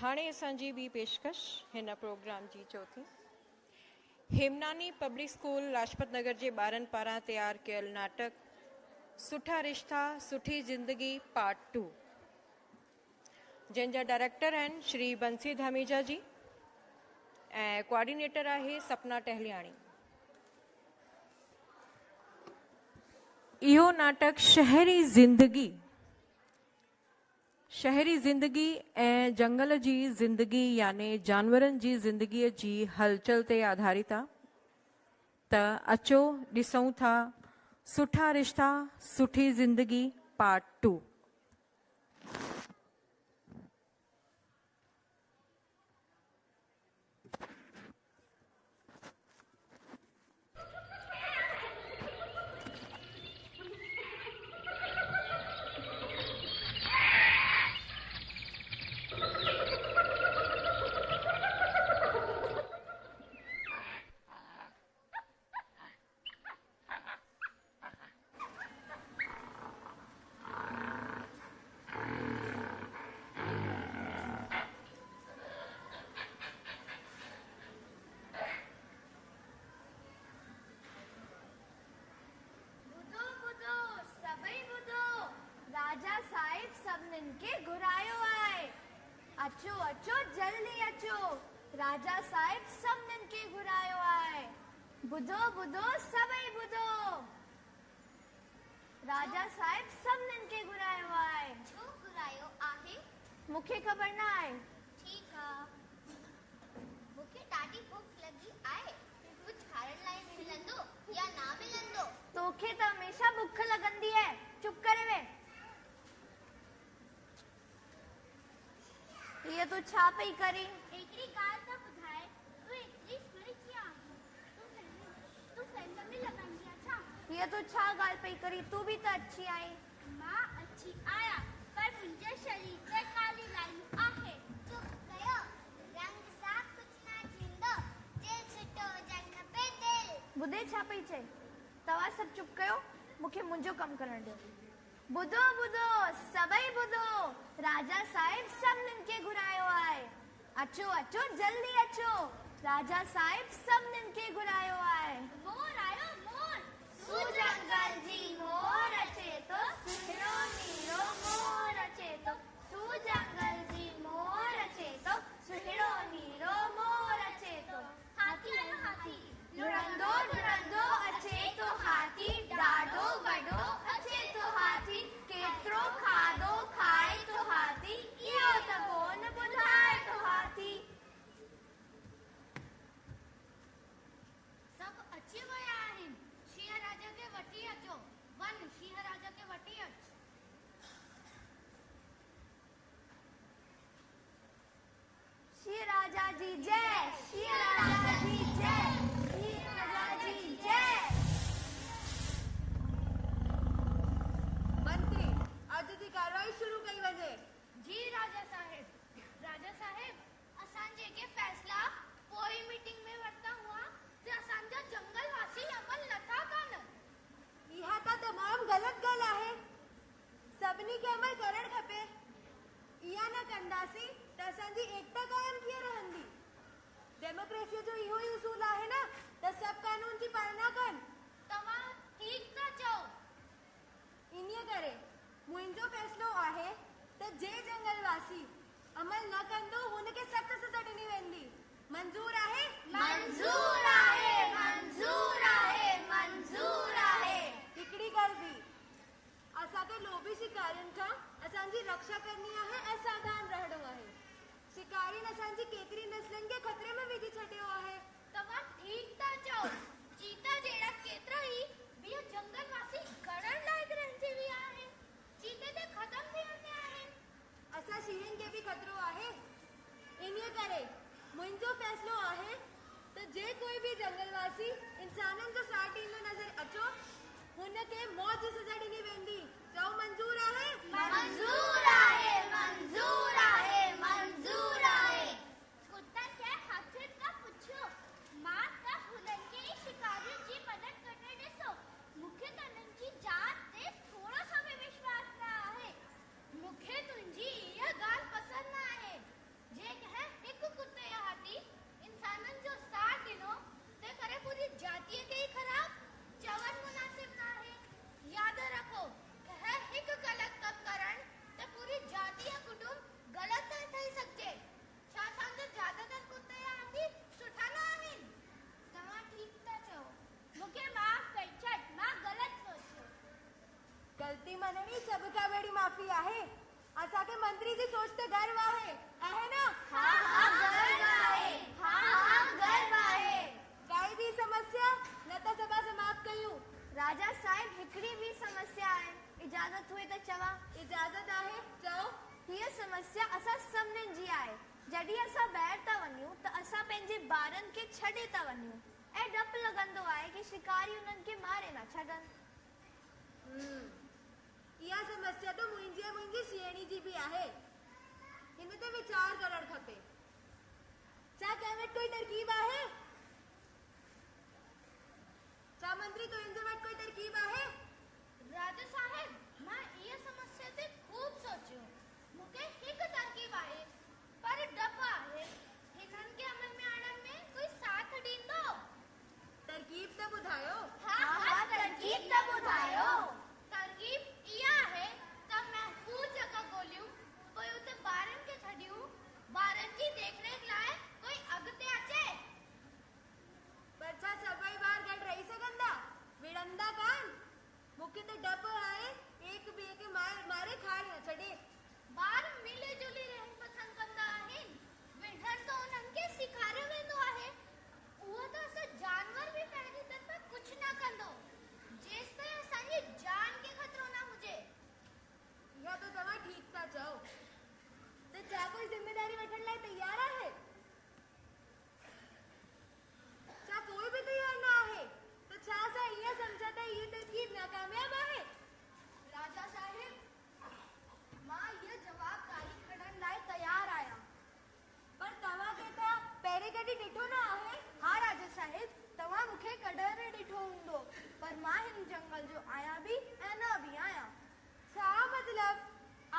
हाणे असांजी ॿी पेशकश हिन प्रोग्राम जी चौथी। हेमनानी पब्लिक स्कूल लाजपत नगर जे ॿारनि पारां तैयार कयल नाटक सुठा रिश्ता सुठी ज़िंदगी पार्ट 2, जंहिंजा डायरेक्टर आहिनि श्री बंसी धामीजा जी ऐं कोऑर्डिनेटर आहे सपना टहलियाणी। इहो नाटक शहरी ज़िंदगी ऐं जंगल जी ज़िंदगी याने जानवरनि जी ज़िंदगीअ जी हलचल ते आधारित आहे। त अचो ॾिसूं था सुठा रिश्ता सुठी ज़िंदगी पार्ट 2। अचो अचो जल्दी अचो, राजा साहिब सभिनीनि खे घुरायो आहे। ॿुधो ॿुधो सभई ॿुधो, राजा साहिब सभिनीनि खे घुरायो आहे। छो घुरायो आहे? मूंखे ख़बर न आहे। ठीकु आहे, मूंखे ॾाढी भुख लॻी आहे। कुझु खाइण लाइ मिलंदो या न मिलंदो? तोखे त हमेशह भुख लॻंदी आहे, चुप करे वेह। ये तू छा पई करी? हिकड़ी ॻाल्हि त ॿुधाए, तू एतिरी सुठी आहीं, तू सेंटर में लॻंदी आहे छा? ये तू छा ॻाल्हि पई करी? तू बि त अच्छी आहीं। मां अच्छी आहियां, पर मुंहिंजे शरीर ते काली लाइनूं आहे। चुप कयो, रंग सां कुझु न थींदो, जे सुठो जंग पे दिल। ॿुधे छा पई चए? तव्हां सभु चुप कयो, मूंखे मुंहिंजो कमु करणु ॾियो। ॿुधो ॿुधो सभई ॿुधो, राजा साहिब सभिनीनि खे घुरायो आहे। अचो अचो जल्दी अचो, राजा साहिब सभिनीनि खे घुरायो आहे। मोर आयो मोर, सू जंगल जी मोर अचे तो, सुहिणो नीरो मोर अचे तो, सू जंगल जी मोर अचे तो, सुहिणो नीरो मोर अचे तो। हाथी आयो हाथी, लुड़ंदो लुड़ंदो अचे तो हाथी, ॾाढो वॾो अचे तो हाथी, केतिरो खाधो खाए तो हाथी, इहो त कोन ॿुधाए तो हाथी। सभु अची विया आहिनि, शींहं राजा खे वठी अचो। वञ शींहं राजा खे वठी अच। शींहं राजा जी जय, शींहं राजा जी जय, शींहं राजा जी जय। मंत्री, अॼु जी कार्रवाई शुरू कई वञे। जी राजा साहिब। राजा साहिब, असां जेके फ़ैसिला पोइ मीटिंग में वरिता हुआ ते असांजा जंगल वासी अमल नथा कनि। इहा त तमामु ग़लति ॻाल्हि आहे। सभिनी खे अमल करणु खपे। इहा न कंदासीं त असांजी एकता क़ाइमु कीअं रहंदी? डेमोक्रेसीअ जो इहो ई उसूल आहे न त सभु कानून जी पालना कनि। तव्हां ठीकु था चओ। इन्हीअ करे मुंहिंजो फ़ैसिलो आहे त जे जंगलवासी अमल न कंदो हुनखे सख़्त सज़ा ॾिनी वेंदी। मंज़ूर आहे? मंज़ूर आहे, मंज़ूर आहे, मंज़ूर आहे। हिकिड़ी ॻाल्हि बि, असांखे लोभी शिकारियुनि खां असांजी रक्षा करणी आहे ऐं सावधान रहणो आहे। शिकारियुनि असांजी केतिरी नस्लनि खे ख़तरे में विझी छॾियो आहे। तव्हां ठीकु था चओ। चीता जहिड़ा केतिरा ई ॿिया जंगलवासी करण लाइक़ रहिजी विया आहिनि, चीते ते ख़तमु थी वेंदा आहिनि। असां शींहनि खे बि ख़तरो आहे। इन्हीअ करे मुंहिंजो फ़ैसिलो आहे त जे कोई बि जंगलवासी इंसाननि जो साथ ॾींदो नज़र अचो, हुनखे मौत जी सज़ा ॾिनी वेंदी। चओ मंज़ूर आहे? मंज़ूर आहे, मंज़ूर आहे, मंज़ूर आहे। कुतनि खे हथ न पुछो, मां त हुननि खे ई शिकारियुनि जी मदद करणे ॾिसो। मूंखे त हुननि जी जात ते थोरो सो बि विश्वास न आहे। मूंखे तुंहिंजी इहा ॻाल्हि पसंदि न आहे। जे मंत्रीची सोच तर गर्व आहे ना? गर्व आहे। काई भी समस्या न त सभा समाप्त कयूं। राजा साहिब हिकड़ी भी समस्या आहे, इजाजत हुए त चवा। इजाजत आहे, चओ। हीअ समस्या असां सभिनीनि जी आहे। जॾहिं असां ॿाहिरि था वञूं त असां पंहिंजे ॿारनि खे छॾे था वञूं ऐं डपु लॻंदो आहे कि शिकारी उन्हनि खे मारे न छॾनि। इहा समस्या तो मुंहिंजी श्रेणी जी भी आहे। हिन ते वीचार करणु खपे। छा कंहिं वटि कोई तरकीब आहे? छा मंत्री तुंहिंजे वटि कोई तरकीब आहे? राजा साहिब, मां इहा समस्या ते खूब सोचियो। मूंखे हिकु तरकीब आहे, पर डपु आहे हिननि खे अमल में आणण में कोई साथ ॾींदो। तरकीब त ॿुधायो। हाँ, तरकीब त ॿुधायो। तरकीब इहा आहे त महफूज़ जॻह ॻोल्हियूं, पोइ उते ॿारनि खे छॾियूं, ॿारनि जी देखरेख लाइ कोई अॻिते अचे। पर छा सभई ॿार गॾु रही सघंदा? विढ़ंदा कान? मूंखे त डपु आहे एक ॿिए खे मारे खाए न छॾे। ॿार मिली जुली रहण पसंदि कंदा आहिनि। विढ़ण त उन्हनि खे सेखारियो वेंदो आहे। उहो त असां जानवर बि पहिरीं दफ़ा कुझु न कंदो जेसि ताईं असांजी जान खे ख़तरो न हुजे। इहा तो तव्हां ठीक था चओ। त छा कोई जिम्मेदारी वठण लाइ तैयार आहे? छा कोई भी तैयार न आहे? त छा असां इहा सम्झा त इहा तरकीब नाकामयाब आहे? राजा साहिब, मां इहा जवाबदारी खणण लाइ तैयार आहियां। पर तव्हांखे त पहिरें कॾहिं ॾिठो न आहे। हाँ राजा साहिब, तव्हां मूंखे कॾहिं न ॾिठो हूंदो, पर मां हिन जंगल जो आहियां बि ऐं न बि आहियां। छा मतलब?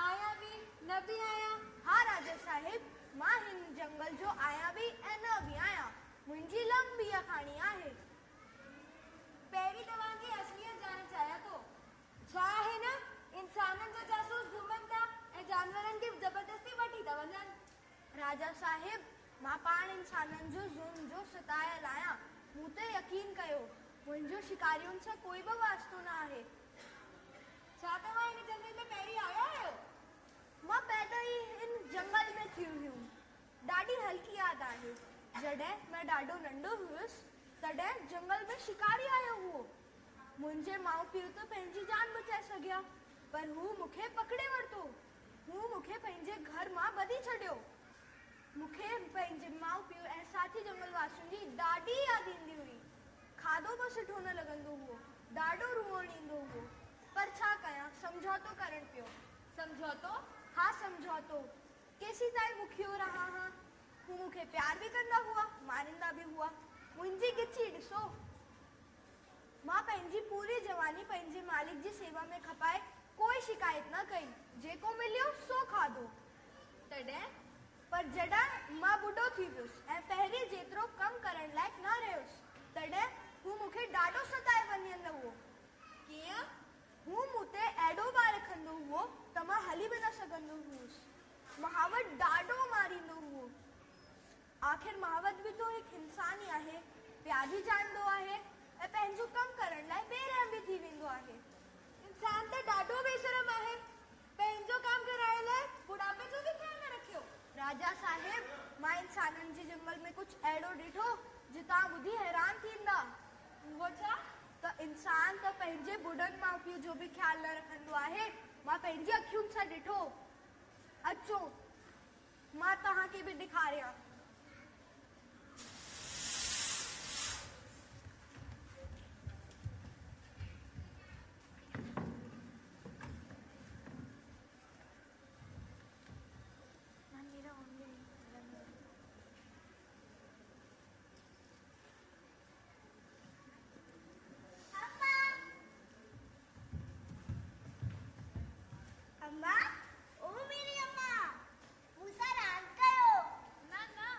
आया भी न भी आया? हाँ राजा साहिब, मां हिन जंगल जो आहियां बि ऐं न बि आहियां। मुंहिंजी लंबी कहाणी आहे। पहिरीं तव्हांजी असलियत ॼाणणु चाहियां थो। छा आहे न, इंसाननि जा जासूस घुमनि था ऐं जानवरनि खे ज़बरदस्ती वठी था वञनि। राजा साहिब, मां पाण इंसाननि जो ज़ुल्म जो सतायल आहियां। मूं ते यकीन कयो, मुंहिंजो शिकारियुनि सां कोई बि वास्तो न आहे। छा तव्हां हिन जंगल में पहिरीं आया आहियो? मां पैदा ई हिन जंगल में थी हुयमि। ॾाढी हल्की यादि आहे। जॾहिं मां ॾाढो नंढो हुयुसि तॾहिं जंगल में शिकारी आयो हुओ। मुंहिंजे माउ पीउ त पंहिंजी जान बचाए सघिया, पर हू मूंखे पकड़े वरितो। हू मूंखे पंहिंजे घर मां ॿधी छॾियो। मूंखे पंहिंजे माउ पीउ ऐं साथी जंगलवासियुनि जी ॾाढी यादि ईंदी हुई। खाधो बि सुठो न लॻंदो हुओ, ॾाढो रुअण ईंदो हुओ। पर छा कयां, समझौतो करणु पियो। समझौतो? हाँ, समझौतो। केसीं ताईं बुखियो रहा हां। हू मूंखे प्यार भी कंदा हुआ, मारींदा भी हुआ। मुंहिंजी गिची ॾिसो। मां पंहिंजी पूरी जवानी पंहिंजे मालिक जी सेवा में खपाए कोई शिकायत न कई। जेको मिलियो सो खाधो। तॾहिं? पर जॾहिं मां ॿुढो थी वियुसि ऐं पहिरीं जेतिरो कमु करण लाइक़ न रहियुसि, तॾहिं हू मूंखे ॾाढो सताए वञंदो हुओ। कीअं? हू मूं ते एॾो भार रखंदो हुओ त मां हली बि न सघंदो हुयुसि। महावत ॾाढो मारींदो हुओ। आख़िर महावत बि तो हिकु इंसान ई आहे, प्यार बि ॼाणंदो आहे ऐं पंहिंजो कमु करण लाइ बेरहम बि थी वेंदो आहे। इंसान त ॾाढो बेशरम आहे। पंहिंजो कमु कराइण लाइ बुढ़ापे जो बि ख्याल न रखियो। राजा साहिब, मां इंसाननि जे जंगल में कुझु अहिड़ो ॾिठो जो तव्हां ॿुधी हैरान थींदा। उहो छा? त इंसान त पंहिंजे बुढ़नि माउ पीउ जो बि ख्याल न रखंदो आहे। मां पंहिंजी अखियुनि सां ॾिठो। अचो, मां तव्हांखे बि ॾेखारियां। अम्मा, ओ मेरी अम्मा, मूंसां रांदि कयो। न न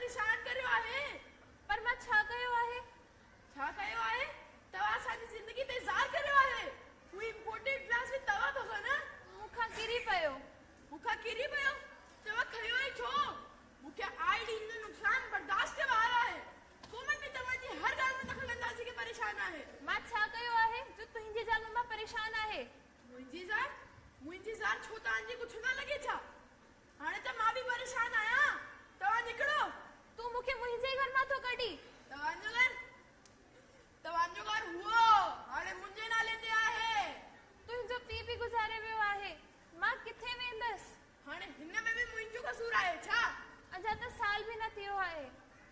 परेशान करियो आहे। पर मां छा कयो आहे? छा कयो आहे? तव्हां असांजी ज़िंदगी ते ज़ार करियो आहे। हू इम्पोर्टेंट क्लास में तव्हां बसो न। मूंखां किरी पियो। मूंखां किरी पियो? तव्हां खयो ई छो? मूंखे आईडी जो नुक़सान बर्दाश्त जे ॿाहिरि आहे। कोमल बि तव्हांजी हर ॻाल्हि में दख़लअंदाज़ी खे परेशान आहे। मां छा कयो आहे जो तुंहिंजी ज़ाल मां परेशान आहे? मुंहिंजी ज़ाल छो तव्हांजी कुझु न लॻे छा? हाणे त मां बि परेशान आहियां। तव्हां निकिरो। तूं मूंखे मुंहिंजे घर मां थो कढी। तव्हांजो घर हुओ हाणे मुंहिंजे नाले ते आहे। तुंहिंजो पीउ बि गुज़ारे वियो आहे। मां किथे वेंदसि? हाणे हिन में बि मुंहिंजो कसूर आहे छा? अञा त साल बि न थियो आहे।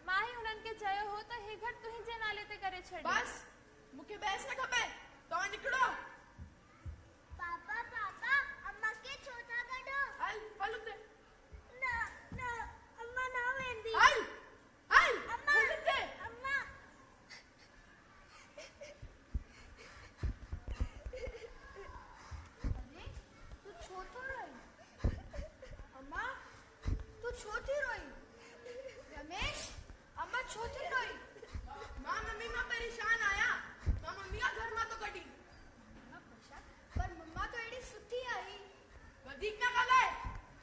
मां ई हुननि खे चयो हो त हे घर तुंहिंजे नाले ते करे छॾ। बस मूंखे बहस न खपे। तव्हां निकिरो। पापा पापा अम्मा के छो था कढो? हल उते। न अम्मा ना वेंदी। हल अम्मा उते। अम्मा अरे तू छो तो रोई? अम्मा तू छो थी रोई? रमेश अम्मा छो थी रोई? मां मम्मी मां परेशान आया। मां मम्मी का घर मां तो कढी। पर मम्मा तो एडी सुठी आई। वधीक न ॻाल्हाए।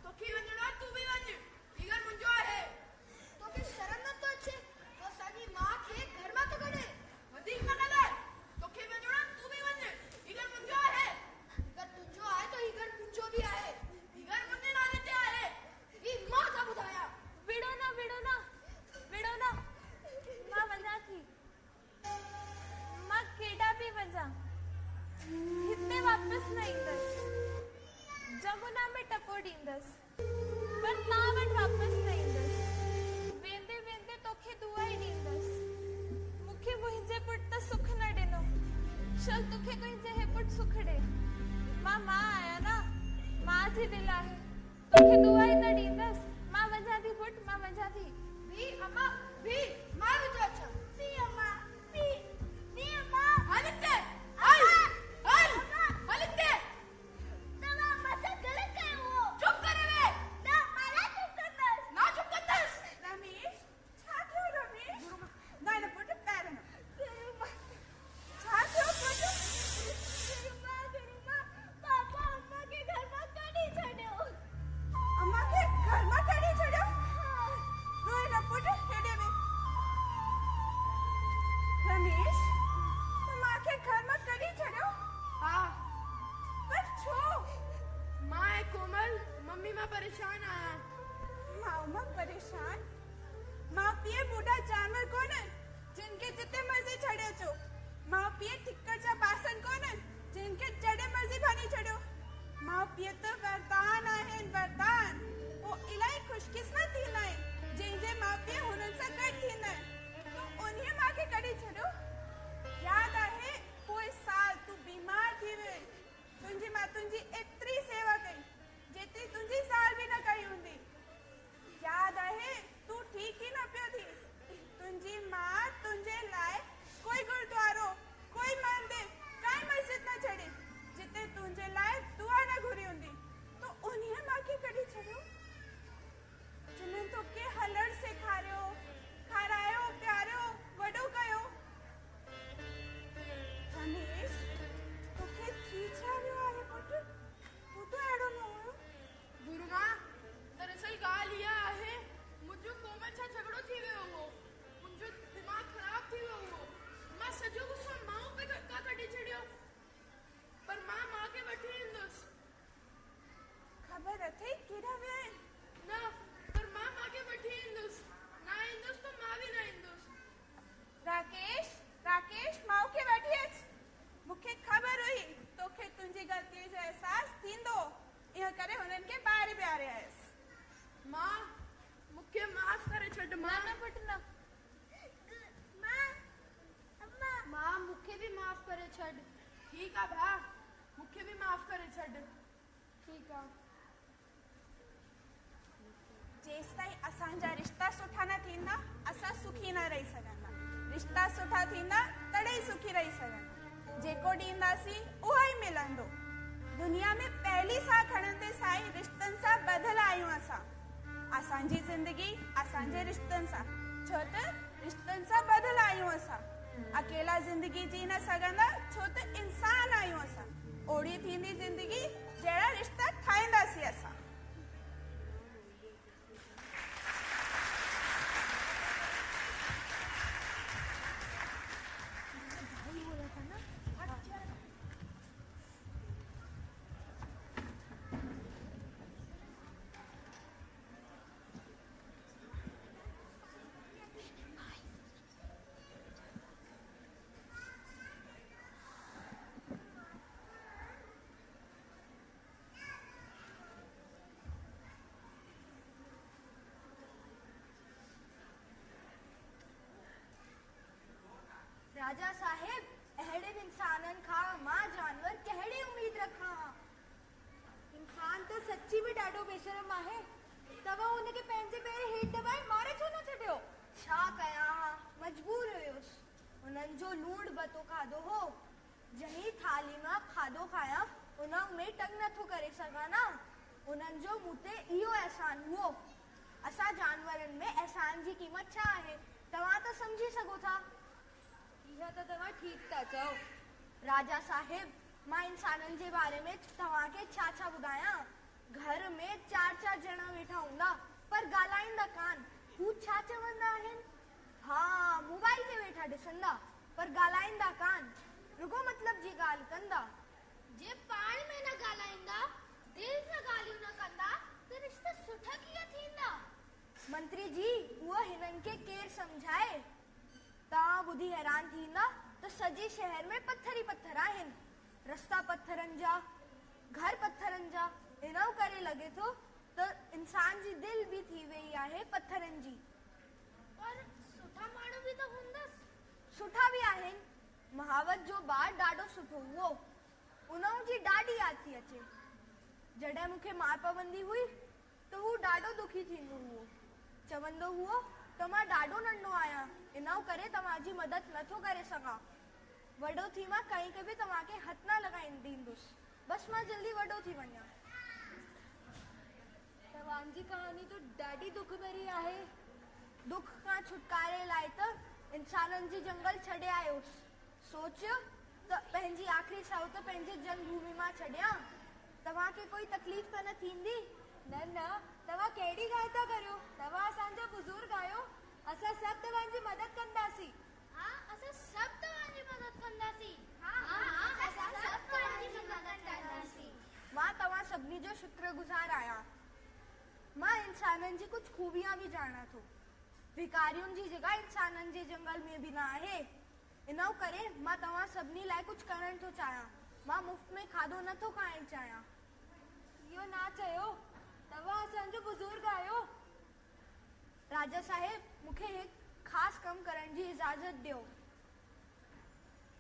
तोखे वञणो आहे तूं बि वञ। ही घर मुंहिंजो आहे। तोखे शर्म न तो अचे तो असांजी मां खे घर मां तो कढे? वधीक न ॻाल्हाए। तोखे वञणो आहे तूं बि वञ। ही घर मुंहिंजो आहे। अगर तुंहिंजो आहे तो ही घर मुंहिंजो बि आहे। ही घर मुंहिंजे नाले ते आहे। ही मां का ॿुधाया। विड़ो न विड़ो न विड़ो न। मां वञा थी। मां केॾा बि वञा हिते वापसि न ईंदसि। जमुना में टपो ॾींदसि पर तव्हां वटि वापसि न ईंदसि। वेंदे वेंदे तोखे दुआ ई ॾींदसि। मूंखे मुंहिंजे पुटु त सुख न ॾिनो। चल तोखे तुंहिंजे हे पुटु सुख ॾे। मां आहियां न। मां जी दिलि आहे। तोखे दुआ ई न ॾींदसि। मां वञा थी पुटु। मां वञा थी। भी अम्मा भी मां भी तो अच्छा। भी अम्मा भी अम्मा हल इते। हल इते। तव्हां अम्मा सां ग़लत कयो हो। चुप करे वे। न माला चुप कंदसि। ना चुप कंदसि। रमेश छा थियो रमेश? न पुट पैर न। छा थियो पुट? पापा अम्मा के घर मां कढी छॾियो। अम्मा खे घर मां कढी छॾियो? रोए न पुट, हेॾे वे। रमेश तूं मां खे घर मां कढी छॾियो? हा पर छो? मां ऐं कोमल मम्मी मां परेशान आहियां। मां परेशान? मां पीउ बूढ़ा जानवर कोन्हनि जिन खे जिते मर्ज़ी छॾे अचो। मां पीउ ठिकर जा बासण कोन्हनि जिन खे जॾहिं मर्ज़ी भञी छॾियो। मां पीउ त वरदान आहिनि, वरदान। उहे इलाही ख़ुशकिस्मत थींदा आहिनि जंहिंजे माउ पीउ हुननि सां गॾु थींदा आहिनि। तूं उन्हीअ माउ खे कढी छॾियो। यादि आहे पोइ साल तूं बीमार थी वई। तुंहिंजी मां तुंहिंजी एतिरी सेवा कई जेतिरी तुंहिंजी ज़ाल बि न कई हूंदी। यादि आहे तूं ठीक ही न पियो थी। तुंहिंजी मां तुंहिंजे लाइ कोई गुरुद्वारो, कोई मंदिर, काई मस्जिद न छॾी जिते तुंहिंजे लाइ दुआ न घुरी हूंदी। तो उन्हीअ मां खे कढी छॾियो जिन्हनि तोखे हलण सेखारियो, खारायो, प्यारियो, वॾो कयो। रमेश तोखे थी छा वियो आहे पुट? तूं त अहिड़ो न हुयो। गुरु मां दरअसल ॻाल्हि इहा आहे मुंहिंजो कोमल सां झगड़ो थी वियो हो। मुंहिंजो दिमाग़ ख़राब थी वियो हो। मां सॼो गुस्सो माउ पे कढी छॾियो। पर मां खे वठी ईंदुसि। ख़बर अथई केॾा विया आहिनि? न पर मां खे वठी ईंदुसि। न ईंदुसि त मां बि न ईंदुसि। राकेश माउ खे वठी अच। मूंखे ख़बर हुई तोखे तुंहिंजी ग़लतीअ जो अहसास थींदो। ईअं करे हुननि खे ॿाहिरि ॿियारे आयसि। मां मूंखे माफ़ करे छॾ। मां न पुटु न। मां मूंखे भी माफ करे छॾ। ठीकु आहे भाउ मूंखे बि माफ़ करे छॾ। ठीक आहे। जेसि ताईं असांजा रिश्ता सुठा न थींदा असां सुखी न रही सघंदा। रिश्ता सुठा थींदा तॾहिं सुखी रही सघंदा। जेको ॾींदासीं उहो ई मिलंदो। दुनिया में पहली साह खणंदे सां ई रिश्तनि सां ॿधल आहियूं असां। असांजी ज़िंदगी असांजे रिश्तनि सां, छो त रिश्तनि सां ॿधल आहियूं असां। अकेला ज़िंदगी जी न सघंदा, छो त इंसान आहियूं असां। ओड़ी थींदी ज़िंदगी जहिड़ा रिश्ता ठाहींदासीं असां। राजा साहिब, अहिड़े इंसाननि खां मां जानवर कहिड़ी उम्मीद रखां? इंसान त सच्ची में ॾाढो बेशरम आहे। तव्हां हुनखे पंहिंजे पेर हेठि दबाए मारे छो न छॾियो? छा कयां हा, मजबूर हुयुसि। हुननि जो लूण बतो खाधो हो। जंहिं थाली मां खाधो खायां उन में टंग नथो करे सघां न। उन्हनि जो मूं ते इहो अहसान हुओ। असां जानवरनि में अहसान जी क़ीमत छा आहे, तव्हां त सम्झी सघो था। इहा त तव्हां ठीकु था चओ। राजा साहिब, मां इंसाननि जे बारे में तव्हांखे छा छा ॿुधायां? घर में 4-4 ॼणा वेठा हूंदा पर ॻाल्हाईंदा कान। हू छा चवंदा आहिनि? हा, मोबाइल ते वेठा ॾिसंदा पर ॻाल्हाईंदा कान, रुगो मतलब जी ॻाल्हि कंदा। जे पाण में न ॻाल्हाईंदा, दिलि सां ॻाल्हियूं न कंदा त रिश्ता सुठा कीअं थींदा? मंत्री जी, उहा हिननि खे केरु सम्झाए? तव्हां ॿुधी हैरान थींदा त सॼे शहर में पत्थर ई पत्थर आहिनि। रस्ता पत्थरनि जा, घर पत्थरनि जा। इन करे लॻे थो त इंसान जी दिलि बि थी वई आहे पत्थरनि जी। पर सुठा माण्हू बि त हूंदसि। सुठा बि आहिनि। महावत जो ॿार ॾाढो सुठो हुओ। उन जी ॾाढी यादि थी अचे। जॾहिं मूंखे मार पवंदी हुई त हू ॾाढो दुखी थींदो हुओ। चवंदो हुओ त मां ॾाढो नंढो आहियां, इन करे तव्हांजी मदद नथो करे सघां। वॾो थी मां कंहिंखे बि तव्हांखे हथ न लॻाइण ॾींदुसि। बसि मां जल्दी वॾो थी वञा। तव्हांजी कहानी तो ॾाढी दुख भरी आहे। दुख खां छुटकारे लाइ त इंसाननि जी जंगल छॾे आयोसि। सोचियो त पंहिंजी आख़िरी साहु त पंहिंजे जन्मभूमि मां छॾियां। तव्हांखे कोई तकलीफ़ त न थींदी? न न, तव्हां कहिड़ी ॻाल्हि था करियो? तव्हां असांजा बुज़ुर्ग आहियो। असां सभु तव्हांजी मदद कंदासीं। हा, असां सभु तव्हांजी मदद कंदासीं। हा, असां सभु तव्हांजी मदद कंदासीं। मां तव्हां सभिनी जो शुक्रगुज़ार आहियां। मां इंसाननि जी कुझु खूबियां बि ॼाणा थो। भिकारियुनि जी जॻह इंसाननि जे जंगल में बि न आहे। इन करे मां तव्हां सभिनी लाइ कुझु करणु थो चाहियां। मां मुफ़्त में खाधो नथो खाइणु चाहियां। इहो ना चयो, तव्हां असांजो बुज़ुर्ग आहियो। राजा साहिब, मूंखे हिकु ख़ासि कमु करण जी इजाज़त ॾियो।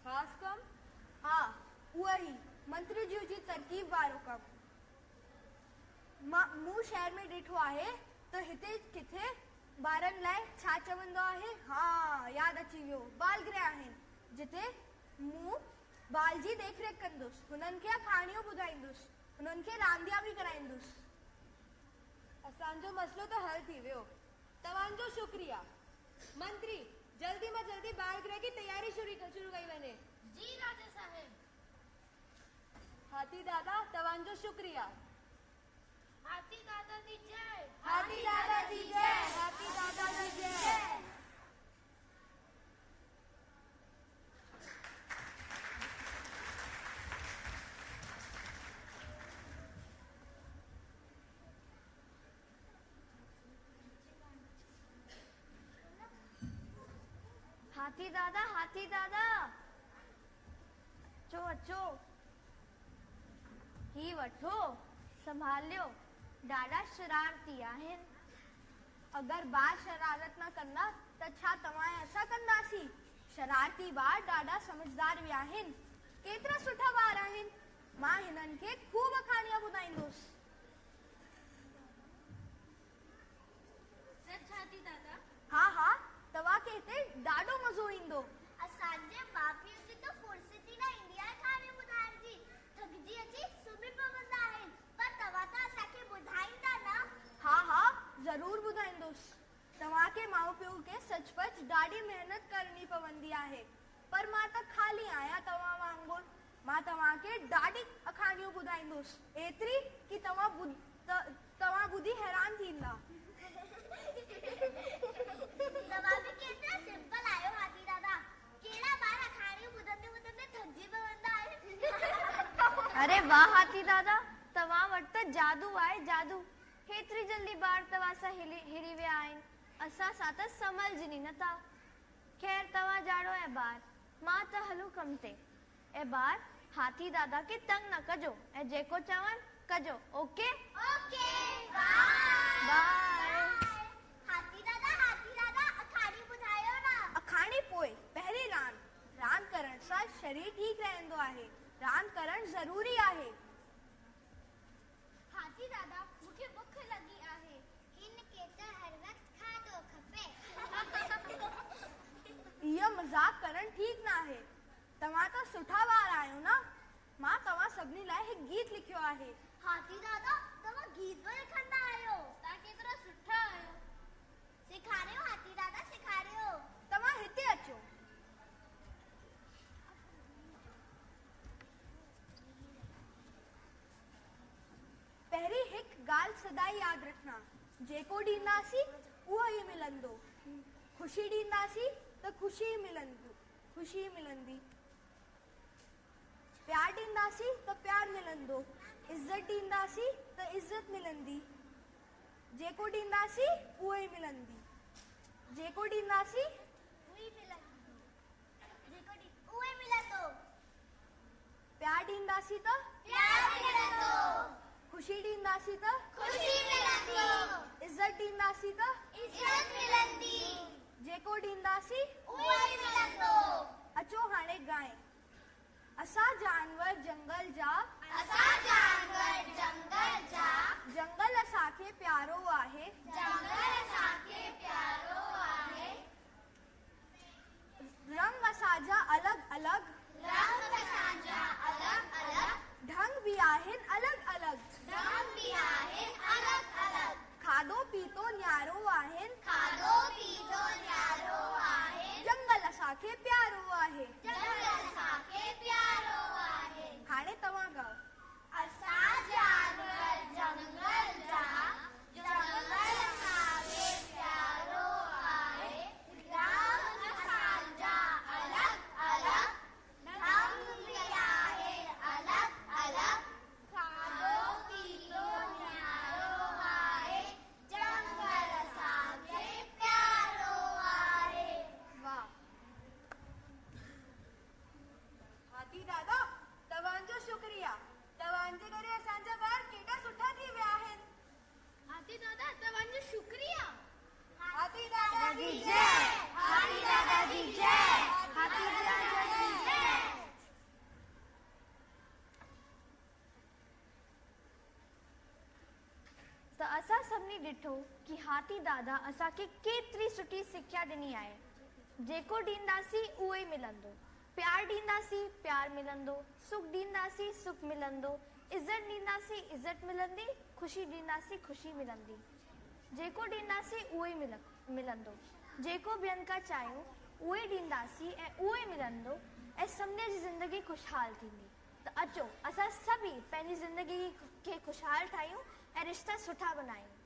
ख़ासि कमु? हा, उहा ई मंत्री जी तरकीब वारो कमु। मूं शहर में ॾिठो आहे त हिते किथे ॿारनि लाइ छा चवंदो आहे? हा, यादि अची वियो, बाल गृह आहिनि जिते मूं बाल जी देखरेख कंदुसि, हुननि खे कहाणियूं ॿुधाईंदुसि, हुननि खे रांदिया बि कराईंदुसि। असांजो मसलो त हल थी वियो। तव्हांजो शुक्रिया। मंत्री, जल्दी मां जल्दी बाल गृह की तैयारी शुरू कई वञे। जी राजा साहिब। हाथी दादा, तव्हांजो शुक्रिया। हाथी दादा जी जय। हाथी दादा जी जय। हाथी दादा जी जय। हाथी दादा, अचो अचो, ही वठो, संभालियो, ॾाढा शरारती आहिनि। अगरि ॿार शरारत न कंदा त छा तव्हां ऐं असां कंदासीं? शरारती ॿार ॾाढा समझदार बि आहिनि। केतिरा सुठा ॿार आहिनि। मां हिननि खे खूब कहाणियां ॿुधाईंदुसि। सच हाथी दादा? हा हा, तव्हांखे हिते ॾाढो मज़ो ईंदो। असांजे माउ पीउ जी त फुर्सत ई न ईंदी आहे कहाणी ॿुधाइण जी। थकिजी अची सुम्ही पवंदा आहिनि, पर तव्हां त असांखे ॿुधाईंदा न। हा हा, ज़रूरु पर मां त ख़ाली आहियां तव्हां वांगुरु। मां तव्हांखे ॾाढी अखाणियूं ॿुधाईंदुसि, एतिरी कि तव्हां ॿुधी हैरान थींदा। तव्हां बि केतिरा सिंपल आहियो हाथी दादा। कहिड़ा ॿार अखाणियूं ॿुधंदे ॿुधंदे थकिजी पवंदा आहिनि। अरे वाह हाथी दादा, तव्हां वटि त जादू आहे, जादू। हेतिरी जल्दी ॿार तव्हां सां हिरी विया आहिनि, असां सां त समझनि नथा। ख़ैर तव्हां ॼाणो ऐं ॿार, मां त हलूं कम ते। ऐं ॿार, हाथी दादा खे तंग न कजो ऐं जेको चवनि कजो, ओके? Okay, by. बाय। हाथी दादा अखाणी ॿुधायो न। अखाणी पोइ पहिरीं रांदि करण सां शरीर ठीकु रहंदो आहे। रांदि करणु ज़रूरी आहे। हाथी दादा, मूंखे बुख लगी आहे। इनके त हर वक्त खाधो खपे। इहो मज़ाक करणु ठीकु न आहे। तव्हां त सुठा ॿार आहियो न। मां तव्हां सभिनी लाइ हिकु गीत लिखियो आहे। हाथी दादा, तव्हां गीत बि लिखंदा आहियो। तव्हां केतिरा सुठा आहियो। सेखारियो हाथी दादा, सेखारियो। तव्हां हिते अचो। पहिरीं हिकु ॻाल्हि सदाई यादि रखना, जेको ॾींदासीं उहो ई मिलंदो। ख़ुशी ॾींदासीं त ख़ुशी मिलंदी। प्यार ॾींदासीं त प्यार मिलंदो। इज़त ॾींदासीं त इज़त मिलंदी। जेको ॾींदासीं उहो ई मिलंदी। जेको ॾींदासीं उहे मिलंदो। प्यार ॾींदासीं त प्यार मिलंदो। ख़ुशी ॾींदासीं त खुशी मिलंदी। इज़त ॾींदासीं त इज़त मिलंदी। जेको ॾींदासीं उहे ई मिलंदो। अचो हाणे गाए। असां जानवर जंगल जा, जंगल असांखे प्यारो आहे। रंग असांजा अलॻि अलॻि, ढंग बि आहिनि अलॻि अलॻि। खाधो पीतो न्यारो आहिनि। जंगल असांखे प्यारो आहे। हाणे तव्हां ॻाओ। असां जानवर जंगल जा, जंगल असांखे प्यारो आहे। रंग असांजा अलॻि अलॻि, ढंग बि आहे अलॻि अलॻि। खाधो पीतो न्यारो आहे। जंगल असांखे प्यारो आहे। वाह हाथी दादा, तव्हांजो शुक्रिया। तव्हांजे करे असांजा ॿार केॾा सुठा थी विया आहिनि। हाथी दादा, तव्हांजो शुक्रिया। हाथी दादा जी जय। हाथी दादा जी जय। हाथी दादा जी जय। त असां सभिनी ॾिठो कि हाथी दादा असांखे केतिरी सुठी सिख्या ॾिनी आहे। जेको ॾींदासीं उहो ई मिलंदो। प्यार ॾींदासीं प्यार मिलंदो। सुख ॾींदासीं सुख मिलंदो। इज़त ॾींदासीं इज़त मिलंदी। ख़ुशी ॾींदासीं ख़ुशी मिलंदी। जेको ॾींदासीं उहो ई मिलंदो। जेको ॿियनि खां चाहियूं उहो ई ॾींदासीं ऐं उहो ई मिलंदो ऐं सभिनी जी ज़िंदगी ख़ुशहाल थींदी। त अचो असां सभी पंहिंजी ज़िंदगी खे ख़ुशहाल ठाहियूं ऐं रिश्ता सुठा बनायूं।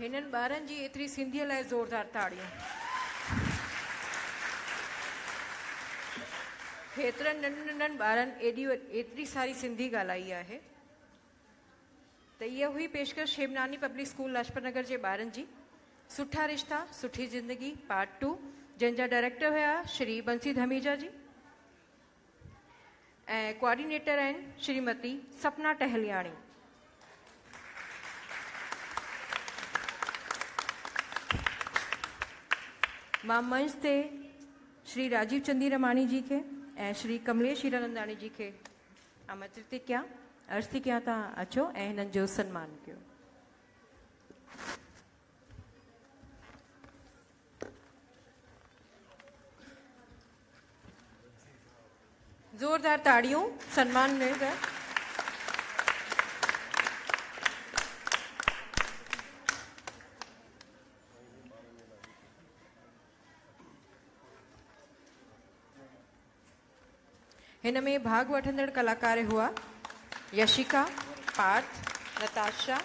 हिननि ॿारनि जी एतिरी सिंधीअ लाइ ज़ोरदार ताड़ियूं। हेतिरनि नंढनि ॿारनि एतिरी सारी सिंधी ॻाल्हाई आहे। त इहा हुई पेशकश शेमनानी पब्लिक स्कूल लाजपत नगर जे ॿारनि जी सुठा रिश्ता सुठी ज़िंदगी पार्ट 2, जंहिंजा डायरेक्टर हुया श्री बंसी धमीजा जी ऐं कोऑर्डिनेटर आहिनि श्रीमती सपना टहलियाणी। मां मंच ते श्री राजीव चंदी रमाणी जी खे ऐं श्री कमलेश हीरानंदाणी जी खे आमंत्रित कया अर्ज़ थी कया तव्हां अचो ऐं हिननि जो सन्मान कयो। जोरदार ताड़ियों सम्मान मिलेगा। हिन में भाग वठंदड़ कलाकार हुआ यशिका, पार्थ, नताशा,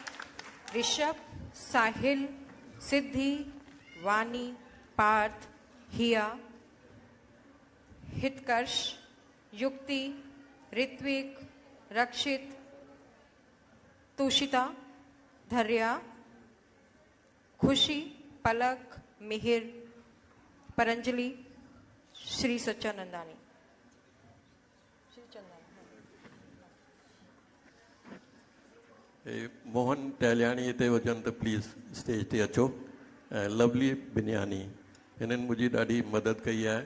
ऋषभ, साहिल, सिद्धि, वानी, पार्थ, हिया, हितकर्ष, युक्ति, ऋत्विक, रक्षित, तुषिता, धर्या, खुशी, पलक, मिहिर, परंजलि, श्री सच्चानंदानी। मोहन टहलियाणी हिते हुजनि त प्लीज़ स्टेज ते अचो। ऐं लवली बिनियानी हिननि मुंहिंजी ॾाढी मदद कई आहे।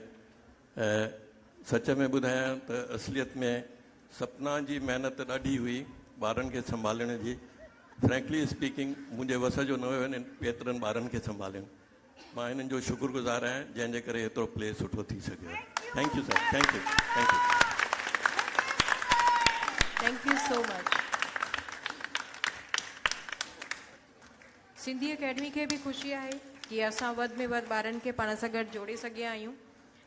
सच में ॿुधायां त असलियत में सपना जी महिनत ॾाढी हुई ॿारनि खे संभालण जी। फ्रैंकली स्पीकिंग मुंहिंजे वस जो न हुयो एतिरनि ॿारनि खे संभालियो। मां हिननि जो शुक्रगुज़ार आहियां जंहिंजे करे एतिरो प्ले सुठो थी सघियो। Thank U sir, thank U, thank U, thank you so much. Sindhi academy के भी खुशी है कि असां वध में वध ॿारनि खे पाण सां गॾु जोड़े सघिया आहियूं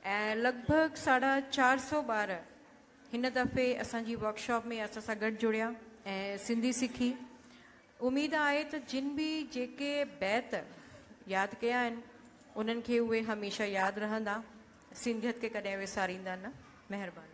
ऐं लॻभॻि 450 ॿार हिन दफ़े असांजी वर्कशॉप में असां सां गॾु जुड़िया ऐं सिंधी सिखी। उमेदु आहे त जिन बि जेके बैत यादि कया आहिनि उन्हनि खे उहे हमेशह यादि रहंदा, सिंधियत खे कॾहिं विसारींदा न। महिरबानी।